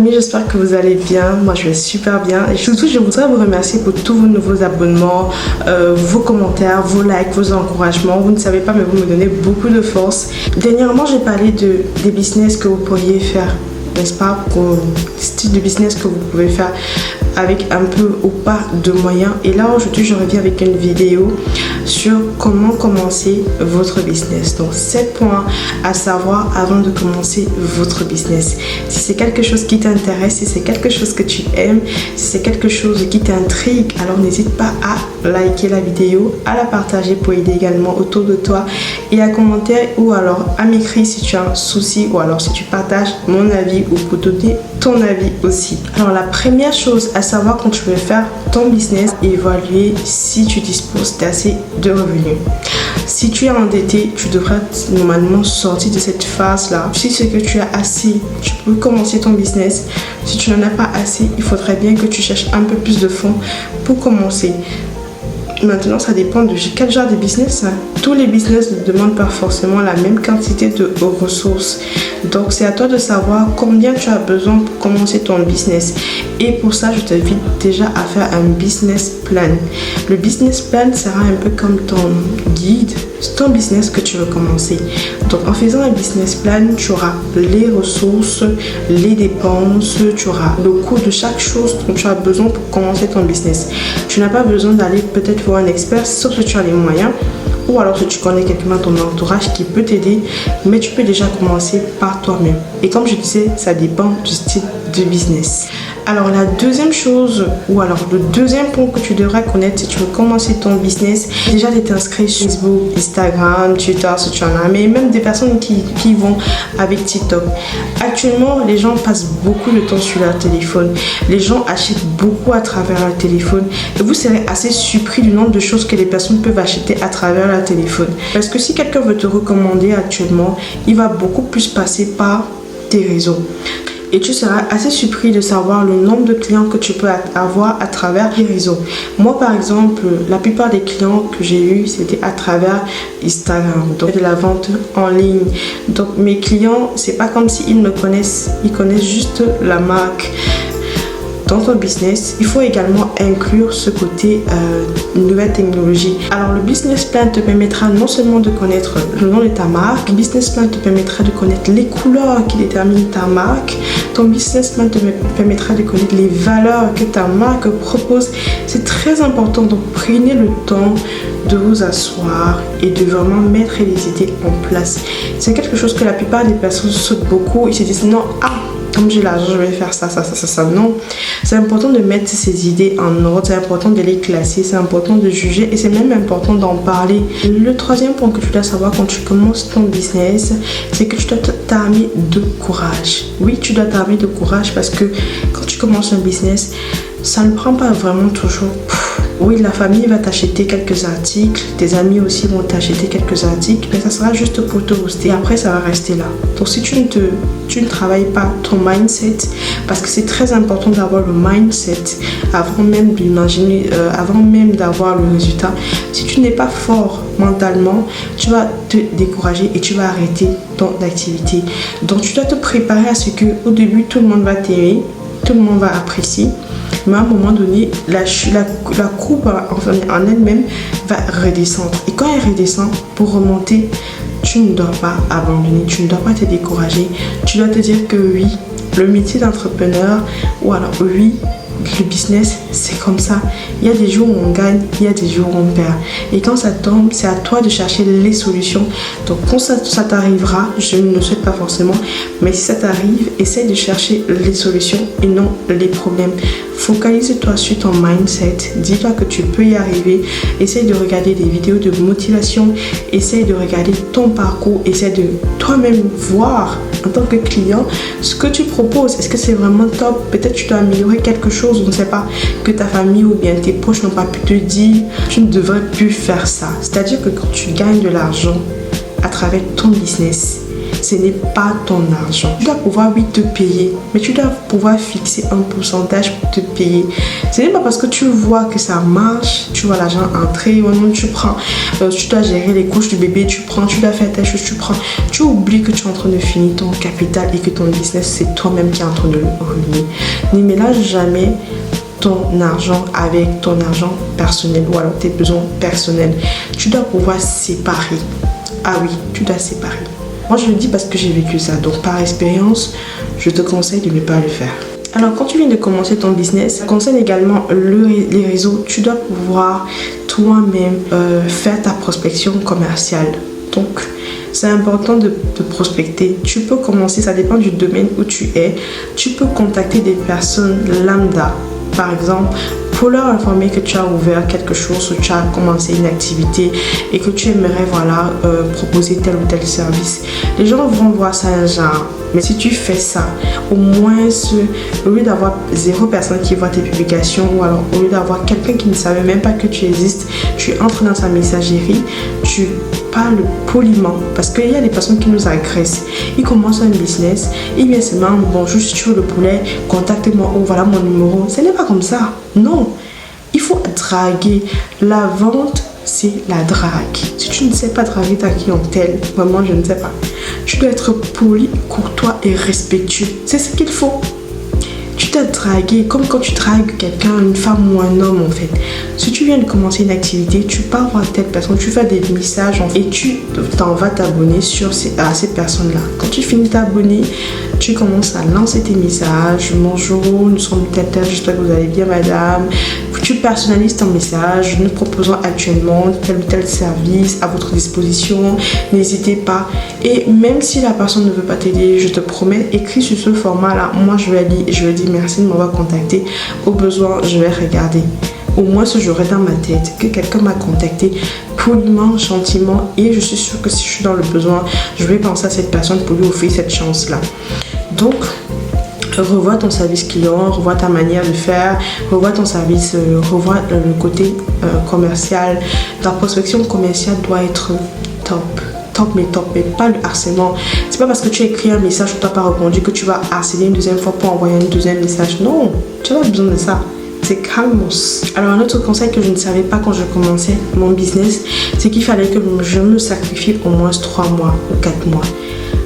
amis, j'espère que vous allez bien. Moi je vais super bien et surtout je voudrais vous remercier pour tous vos nouveaux abonnements, vos commentaires, vos likes, vos encouragements. Vous ne savez pas mais vous me donnez beaucoup de force. Dernièrement j'ai parlé des business que vous pourriez faire, n'est-ce pas, pour le style de business que vous pouvez faire avec un peu ou pas de moyens. Et là aujourd'hui je reviens avec une vidéo sur comment commencer votre business. Donc 7 points à savoir avant de commencer votre business. Si c'est quelque chose qui t'intéresse, si c'est quelque chose que tu aimes, si c'est quelque chose qui t'intrigue, alors n'hésite pas à liker la vidéo, à la partager pour aider également autour de toi et à commenter ou alors à m'écrire si tu as un souci ou alors si tu partages mon avis ou pour donner ton avis aussi. Alors la première chose à savoir quand tu veux faire ton business, évaluer si tu disposes d'assez de revenus. Si tu es endetté, tu devrais normalement sortir de cette phase là. Si c'est que tu as assez, tu peux commencer ton business. Si tu n'en as pas assez, il faudrait bien que tu cherches un peu plus de fonds pour commencer. Maintenant, ça dépend de quel genre de business. Tous les business ne demandent pas forcément la même quantité de ressources. Donc, c'est à toi de savoir combien tu as besoin pour commencer ton business. Et pour ça, je t'invite déjà à faire un business plan. Le business plan sera un peu comme ton guide, ton business que tu veux commencer. Donc, en faisant un business plan, tu auras les ressources, les dépenses, tu auras le coût de chaque chose dont tu as besoin pour commencer ton business. Tu n'as pas besoin d'aller peut-être voir un expert, sauf que tu as les moyens. Ou alors si tu connais quelqu'un dans ton entourage qui peut t'aider, mais tu peux déjà commencer par toi-même. Et comme je disais, ça dépend du style de business. Alors la deuxième chose, ou alors le deuxième point que tu devrais connaître si tu veux commencer ton business, déjà d'être inscrit sur Facebook, Instagram, Twitter si tu en as, mais même des personnes qui vont avec TikTok. Actuellement, les gens passent beaucoup de temps sur leur téléphone. Les gens achètent beaucoup à travers leur téléphone. Et vous serez assez surpris du nombre de choses que les personnes peuvent acheter à travers leur téléphone. Parce que si quelqu'un veut te recommander actuellement, il va beaucoup plus passer par tes réseaux. Et tu seras assez surpris de savoir le nombre de clients que tu peux avoir à travers les réseaux. Moi par exemple, la plupart des clients que j'ai eu c'était à travers Instagram, donc de la vente en ligne. Donc mes clients, c'est pas comme s'ils me connaissent, ils connaissent juste la marque. Dans ton business, il faut également inclure ce côté nouvelle technologie. Alors le business plan te permettra non seulement de connaître le nom de ta marque, le business plan te permettra de connaître les couleurs qui déterminent ta marque, ton business plan te permettra de connaître les valeurs que ta marque propose. C'est très important, donc prenez le temps de vous asseoir et de vraiment mettre les idées en place. C'est quelque chose que la plupart des personnes sautent beaucoup. Ils se disent non, comme j'ai l'argent, je vais faire ça. Non, c'est important de mettre ces idées en ordre, c'est important de les classer, c'est important de juger et c'est même important d'en parler. Le troisième point que tu dois savoir quand tu commences ton business, c'est que tu dois t'armer de courage. Oui, tu dois t'armer de courage parce que quand tu commences un business, ça ne prend pas vraiment toujours. Oui, la famille va t'acheter quelques articles, tes amis aussi vont t'acheter quelques articles, mais ça sera juste pour te booster. Et après, ça va rester là. Donc, si tu ne travailles pas ton mindset, parce que c'est très important d'avoir le mindset avant même d'imaginer, avant même d'avoir le résultat. Si tu n'es pas fort mentalement, tu vas te décourager et tu vas arrêter ton activité. Donc, tu dois te préparer à ce que au début, tout le monde va t'aimer, tout le monde va apprécier. Mais à un moment donné, la courbe en elle-même va redescendre. Et quand elle redescend, pour remonter, tu ne dois pas abandonner, tu ne dois pas te décourager. Tu dois te dire que oui, le métier d'entrepreneur, ou alors oui, le business, c'est comme ça. Il y a des jours où on gagne, il y a des jours où on perd. Et quand ça tombe, c'est à toi de chercher les solutions. Donc quand ça t'arrivera, je ne le souhaite pas forcément, mais si ça t'arrive, essaie de chercher les solutions et non les problèmes. Focalise-toi sur ton mindset. Dis-toi que tu peux y arriver. Essaye de regarder des vidéos de motivation. Essaye de regarder ton parcours. Essaye de toi-même voir en tant que client ce que tu proposes. Est-ce que c'est vraiment top? Peut-être tu dois améliorer quelque chose, on ne sait pas, que ta famille ou bien tes proches n'ont pas pu te dire. Tu ne devrais plus faire ça. C'est-à-dire que quand tu gagnes de l'argent à travers ton business, ce n'est pas ton argent. Tu dois pouvoir, oui, te payer, mais tu dois pouvoir fixer un pourcentage pour te payer. Ce n'est pas parce que tu vois que ça marche, tu vois l'argent entrer, ou non, tu prends, tu dois gérer les couches du bébé, tu prends, tu dois faire telle chose, tu prends. Tu oublies que tu es en train de finir ton capital et que ton business, c'est toi-même qui es en train de le ruiner. Ne mélange jamais ton argent avec ton argent personnel ou alors tes besoins personnels. Tu dois pouvoir séparer. Ah oui, tu dois séparer. Moi, je le dis parce que j'ai vécu ça. Donc, par expérience, je te conseille de ne pas le faire. Alors, quand tu viens de commencer ton business, ça concerne également les réseaux. Tu dois pouvoir toi-même faire ta prospection commerciale. Donc, c'est important de prospecter. Tu peux commencer, ça dépend du domaine où tu es. Tu peux contacter des personnes lambda, par exemple, pour leur informer que tu as ouvert quelque chose ou tu as commencé une activité et que tu aimerais proposer tel ou tel service. Les gens vont voir ça un genre. Mais si tu fais ça, au moins, au lieu d'avoir 0 personne qui voit tes publications ou alors au lieu d'avoir quelqu'un qui ne savait même pas que tu existes, tu entres dans sa messagerie, tu parles poliment parce qu'il y a des personnes qui nous agressent. Ils commencent un business, ils viennent seulement bonjour, si tu veux le poulet, contacte-moi ou voilà mon numéro. Ce n'est pas comme ça. Non, il faut draguer. La vente, c'est la drague. Si tu ne sais pas draguer ta clientèle, vraiment je ne sais pas. Tu dois être poli, courtois et respectueux. C'est ce qu'il faut. Tu dois draguer comme quand tu dragues quelqu'un, une femme ou un homme en fait. Si tu viens de commencer une activité, tu pars voir telle personne, tu fais des messages et tu t'en vas t'abonner à ces personnes-là. Quand tu finis t'abonner, tu commences à lancer tes messages. Bonjour, nous sommes tel, j'espère que vous allez bien madame. Tu personnalises ton message. Nous proposons actuellement tel ou tel service à votre disposition. N'hésitez pas. Et même si la personne ne veut pas t'aider, je te promets, écris sur ce format-là. Moi, je vais lire et je vais dire merci de m'avoir contacté. Au besoin, je vais regarder. Au moins, j'aurai dans ma tête que quelqu'un m'a contacté poliment, gentiment. Et je suis sûre que si je suis dans le besoin, je vais penser à cette personne pour lui offrir cette chance-là. Donc, revois ton service client, revois ta manière de faire, revois ton service, revois le côté commercial. Ta prospection commerciale doit être top, mais pas le harcèlement. C'est pas parce que tu as écrit un message que tu n'as pas répondu que tu vas harceler une deuxième fois pour envoyer un deuxième message. Non, tu n'as pas besoin de ça. C'est calmos. Alors un autre conseil que je ne savais pas quand je commençais mon business, c'est qu'il fallait que je me sacrifie au moins 3 mois ou 4 mois.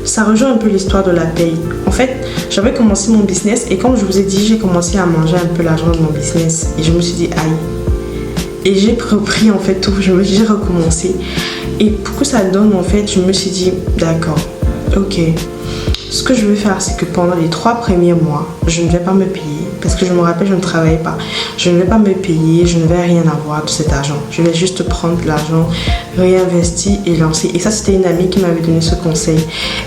Ça rejoint un peu l'histoire de la paye. En fait, j'avais commencé mon business et comme je vous ai dit, j'ai commencé à manger un peu l'argent de mon business. Et je me suis dit, aïe. Et j'ai repris en fait tout, j'ai recommencé. Et pour que ça donne en fait, je me suis dit, d'accord, ok. Ce que je vais faire, c'est que pendant les 3 premiers mois, je ne vais pas me payer. Parce que je me rappelle, je ne travaillais pas. Je ne vais pas me payer, je ne vais rien avoir de cet argent. Je vais juste prendre l'argent, réinvestir et lancer. Et ça, c'était une amie qui m'avait donné ce conseil.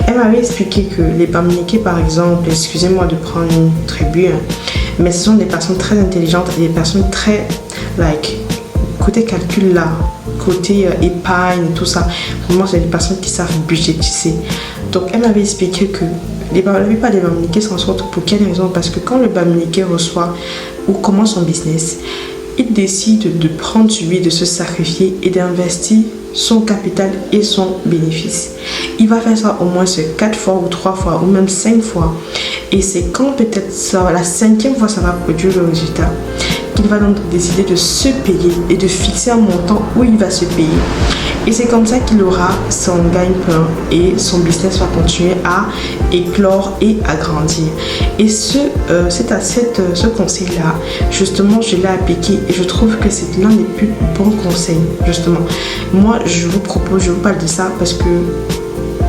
Elle m'avait expliqué que les Bamileke, par exemple, excusez-moi de prendre une tribu, mais ce sont des personnes très intelligentes et des personnes très, côté calcul là, côté épargne, tout ça. Vraiment, c'est des personnes qui savent budgétiser. Donc, elle m'avait expliqué que la plupart des Bamileke s'en sortent pour quelle raison? Parce que quand le Bamileke reçoit ou commence son business, il décide de prendre sur lui, de se sacrifier et d'investir son capital et son bénéfice. Il va faire ça au moins 4 fois ou 3 fois ou même 5 fois. Et c'est quand peut-être la 5e fois ça va produire le résultat qu'il va donc décider de se payer et de fixer un montant où il va se payer. Et c'est comme ça qu'il aura son gagne-pain et son business va continuer à éclore et à grandir. Et ce conseil-là, justement, je l'ai appliqué et je trouve que c'est l'un des plus bons conseils, justement. Moi, je vous parle de ça parce que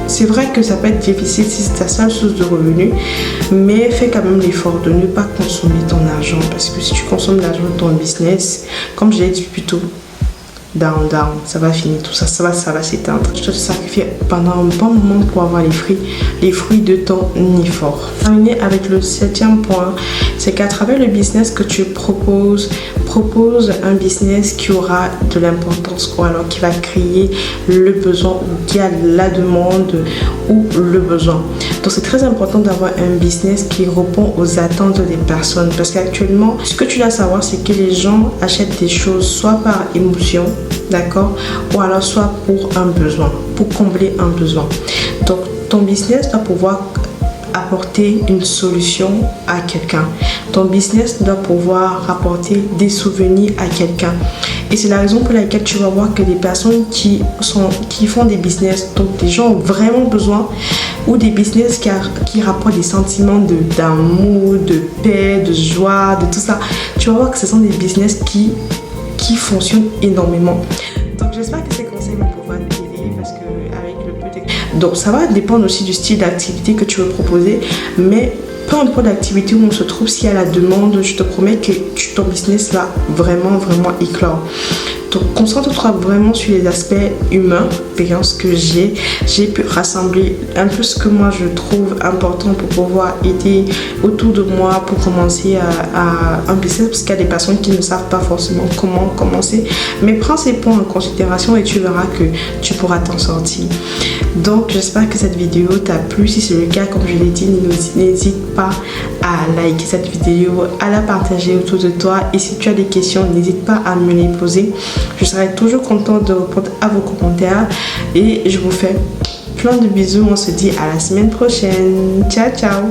c'est vrai que ça peut être difficile si c'est ta seule source de revenus, mais fais quand même l'effort de ne pas consommer ton argent parce que si tu consommes l'argent de ton business, comme je l'ai dit plus tôt, down, ça va finir, tout ça va s'éteindre. Tu dois te sacrifier pendant un bon moment pour avoir les fruits de ton effort. Terminer avec le 7e point, c'est qu'à travers le business que tu propose un business qui aura de l'importance ou alors qui va créer le besoin ou qui a la demande ou le besoin. Donc c'est très important d'avoir un business qui répond aux attentes des personnes parce qu'actuellement, ce que tu dois savoir, c'est que les gens achètent des choses soit par émotion, d'accord, ou alors soit pour un besoin, pour combler un besoin. Donc ton business doit pouvoir apporter une solution à quelqu'un. Ton business doit pouvoir apporter des souvenirs à quelqu'un. Et c'est la raison pour laquelle tu vas voir que les personnes qui font des business, donc des gens ont vraiment besoin, ou des business qui rapportent des sentiments d'amour, de paix, de joie, de tout ça, tu vas voir que ce sont des business qui fonctionnent énormément. Donc j'espère que ces conseils vont pouvoir t'aider parce que avec le peu de... Donc ça va dépendre aussi du style d'activité que tu veux proposer, mais peu importe l'activité où on se trouve, s'il y a la demande, je te promets que ton business va vraiment éclore. Donc concentre-toi vraiment sur les aspects humains, parce que j'ai pu rassembler un peu ce que moi je trouve important pour pouvoir aider autour de moi pour commencer à un business, parce qu'il y a des personnes qui ne savent pas forcément comment commencer, mais prends ces points en considération et tu verras que tu pourras t'en sortir. Donc j'espère que cette vidéo t'a plu. Si c'est le cas, comme je l'ai dit, n'hésite pas à liker cette vidéo, à la partager autour de toi, et si tu as des questions, n'hésite pas à me les poser. Je serai toujours contente de répondre à vos commentaires et je vous fais plein de bisous. On se dit à la semaine prochaine. Ciao, ciao!